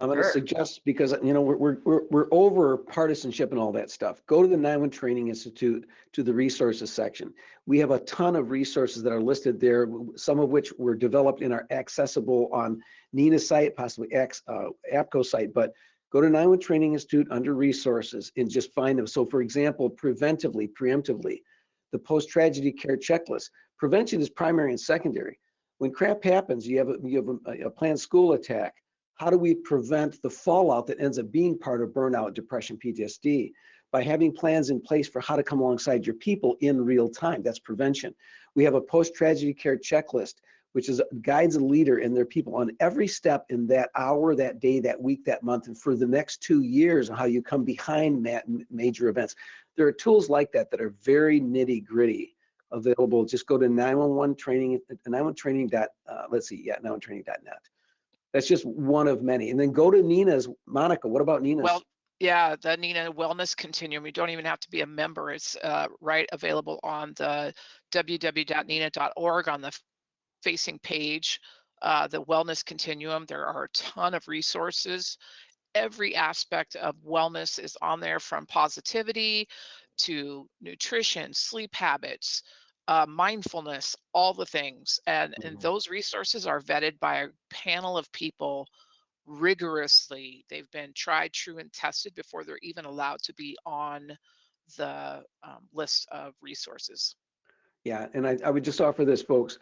I'm going to suggest, because you know we're over partisanship and all that stuff. Go to the 911 Training Institute, to the resources section. We have a ton of resources that are listed there, some of which were developed and are accessible on NINA's site, possibly APCO site. But go to 911 Training Institute under resources and just find them. So, for example, preemptively, the post-tragedy care checklist. Prevention is primary and secondary. When crap happens, you have a planned school attack. How do we prevent the fallout that ends up being part of burnout, depression, PTSD? By having plans in place for how to come alongside your people in real time. That's prevention. We have a post-tragedy care checklist, which guides a leader and their people on every step in that hour, that day, that week, that month, and for the next 2 years, on how you come behind major events. There are tools like that that are very nitty-gritty available. Just go to 911 training, 911 training dot, let's see, yeah, 911training.net. That's just one of many. And then go to Nina's. Monica, what about Nina's? Well, yeah, the Nina Wellness Continuum. You don't even have to be a member. It's right available on the www.nina.org on the facing page. The Wellness Continuum. There are a ton of resources. Every aspect of wellness is on there, from positivity to nutrition, sleep habits, mindfulness, all the things. And those resources are vetted by a panel of people rigorously. They've been tried, true, and tested before they're even allowed to be on the list of resources. Yeah, and I would just offer this, folks.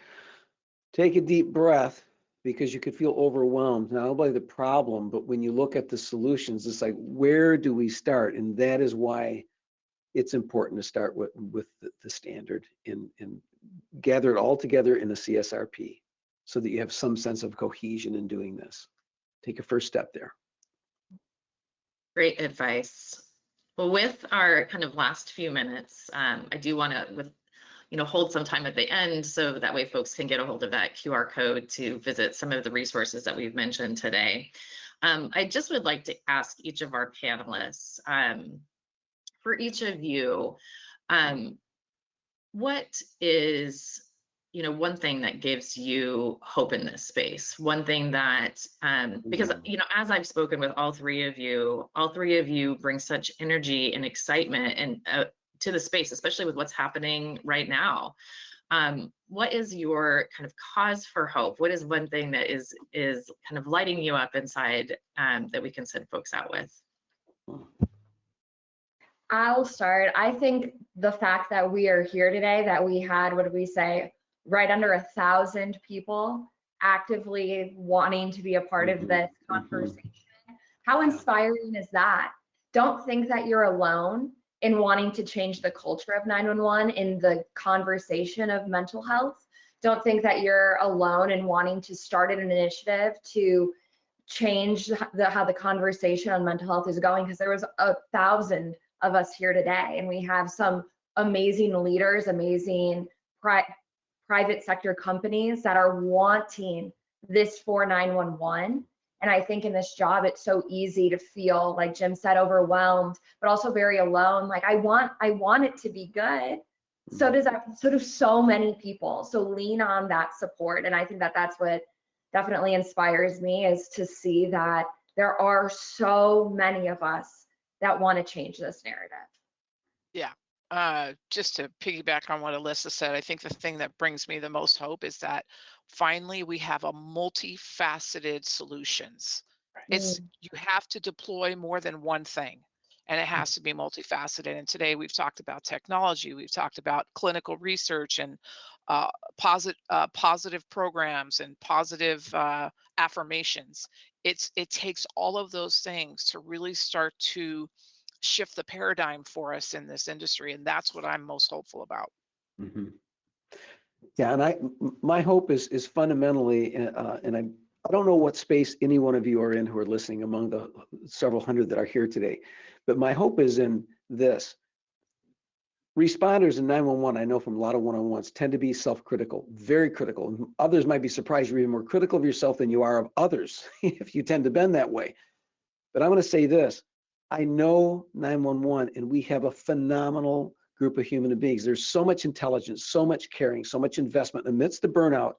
Take a deep breath, because you could feel overwhelmed, not only by the problem, but when you look at the solutions, it's like, where do we start? And that is why it's important to start with the standard and gather it all together in a CSRP, so that you have some sense of cohesion in doing this. Take a first step there. Great advice. Well, with our kind of last few minutes, I do want to, hold some time at the end, so that way folks can get a hold of that QR code to visit some of the resources that we've mentioned today. I just would like to ask each of our panelists, for each of you, what is, one thing that gives you hope in this space? One thing that, because, as I've spoken with all three of you bring such energy and excitement and to the space, especially with what's happening right now. What is your kind of cause for hope? What is one thing that is kind of lighting you up inside, that we can send folks out with? I'll start. I think the fact that we are here today, that we had, what did we say, right under 1,000 people actively wanting to be a part of this conversation. How inspiring is that? Don't think that you're alone in wanting to change the culture of 911 in the conversation of mental health. Don't think that you're alone in wanting to start an initiative to change how the conversation on mental health is going, because there was 1,000 of us here today, and we have some amazing leaders, amazing private sector companies that are wanting this for 911. And I think in this job, it's so easy to feel, like Jim said, overwhelmed, but also very alone. Like I want it to be good. So do so many people. So lean on that support. And I think that that's what definitely inspires me, is to see that there are so many of us that want to change this narrative. Yeah. Just to piggyback on what Alyssa said, I think the thing that brings me the most hope is that finally we have a multifaceted solutions. It's, you have to deploy more than one thing, and it has to be multifaceted. And today we've talked about technology, we've talked about clinical research and positive programs and positive affirmations. It takes all of those things to really start to shift the paradigm for us in this industry, and that's what I'm most hopeful about. Yeah, and my hope is fundamentally, and I don't know what space any one of you are in who are listening among the several hundred that are here today, but my hope is in this. Responders in 911, I know from a lot of one-on-ones, tend to be self-critical, very critical. Others might be surprised you're even more critical of yourself than you are of others, if you tend to bend that way. But I'm going to say this. I know 911, and we have a phenomenal group of human beings. There's so much intelligence, so much caring, so much investment amidst the burnout.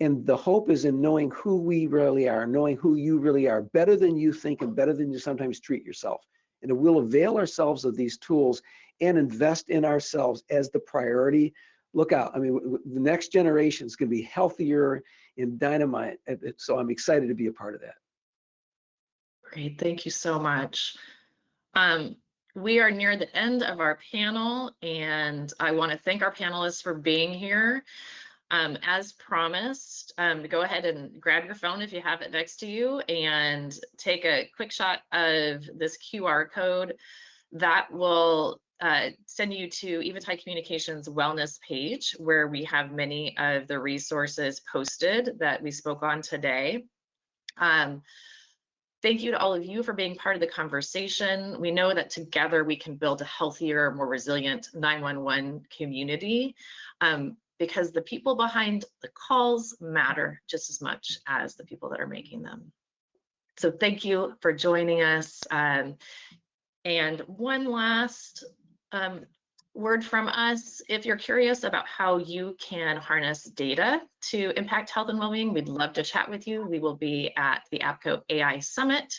And the hope is in knowing who we really are, knowing who you really are, better than you think and better than you sometimes treat yourself. And we'll avail ourselves of these tools and invest in ourselves as the priority. Look out. I mean, the next generation is going to be healthier and dynamite. So I'm excited to be a part of that. Great, thank you so much. We are near the end of our panel, and I want to thank our panelists for being here. As promised, go ahead and grab your phone if you have it next to you and take a quick shot of this QR code. That will send you to Eventide Communications wellness page, where we have many of the resources posted that we spoke on today. Thank you to all of you for being part of the conversation. We know that together we can build a healthier, more resilient 911 community, because the people behind the calls matter just as much as the people that are making them. So thank you for joining us. And one last word from us: if you're curious about how you can harness data to impact health and well-being, we'd love to chat with you. We will be at the APCO AI Summit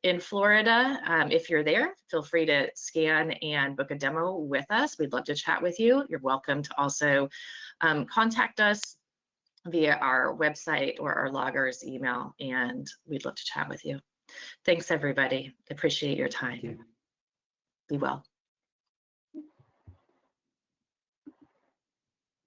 in Florida. If you're there, feel free to scan and book a demo with us. We'd love to chat with you. You're welcome to also contact us via our website or our loggers email, and we'd love to chat with you. Thanks, everybody. Appreciate your time. Be well.